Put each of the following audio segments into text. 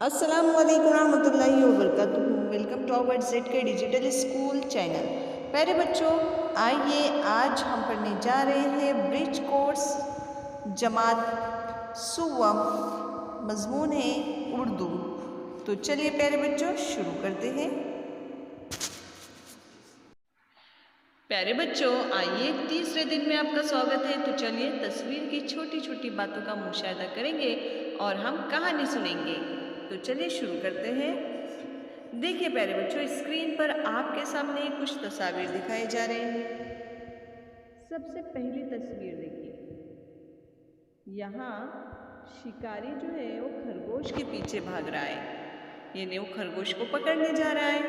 अस्सलाम वालेकुम रहमतुल्लाहि व बरकातुहू। Welcome to our ZK digital school channel. प्यारे बच्चों, आइए आज हम पढ़ने जा रहे हैं ब्रिज कोर्स जमात सुवम, मजमून है उर्दू। तो चलिए प्यारे बच्चों शुरू करते हैं। प्यारे बच्चों, आइए तीसरे दिन में आपका स्वागत है। तो चलिए तस्वीर की छोटी छोटी बातों का मुशाहिदा करेंगे और हम कहानी सुनेंगे। तो चलिए शुरू करते हैं। देखिए प्यारे बच्चों, स्क्रीन पर आपके सामने कुछ तस्वीर दिखाए जा रहे हैं। सबसे पहली तस्वीर देखिए, यहाँ शिकारी जो है वो खरगोश के पीछे भाग रहा है, यानी वो खरगोश को पकड़ने जा रहा है।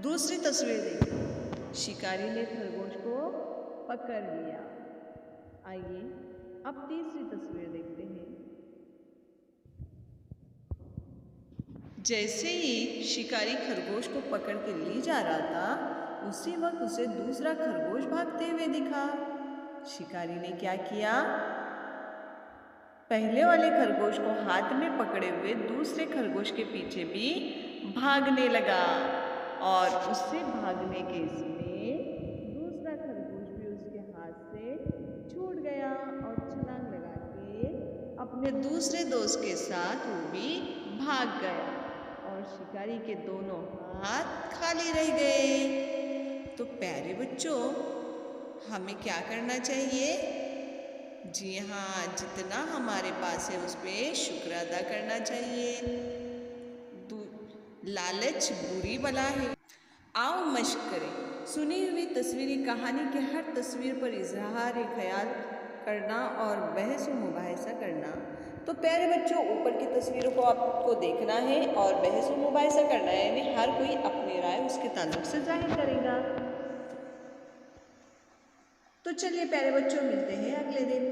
दूसरी तस्वीर देखिए, शिकारी ने खरगोश को पकड़ लिया। आइए अब तीसरी तस्वीर देखते हैं। जैसे ही शिकारी खरगोश को पकड़ के ले जा रहा था, उसी वक्त उसे दूसरा खरगोश भागते हुए दिखा। शिकारी ने क्या किया? पहले वाले खरगोश को हाथ में पकड़े हुए दूसरे खरगोश के पीछे भी भागने लगा और उससे भागने के इसमें दूसरा खरगोश भी उसके हाथ से छूट गया और छलांग लगा के अपने दूसरे दोस्त के साथ वो भी भाग गया और शिकारी के दोनों हाथ खाली रह गए। तो प्यारे बच्चों, हमें क्या करना चाहिए? जी हाँ, जितना हमारे पास है उस पर शुक्र अदा करना चाहिए। लालच बुरी बला है। आओ मश्क करें। सुनी हुई तस्वीरी कहानी के हर तस्वीर पर इजहार ख्याल करना और बहस व मुबाहिसा करना। तो प्यारे बच्चों, ऊपर की तस्वीरों को आपको देखना है और बहस व मुबाहिसा करना है, यानी हर कोई अपनी राय उसके ताल्लुक से जाहिर करेगा। तो चलिए प्यारे बच्चों, मिलते हैं अगले दिन।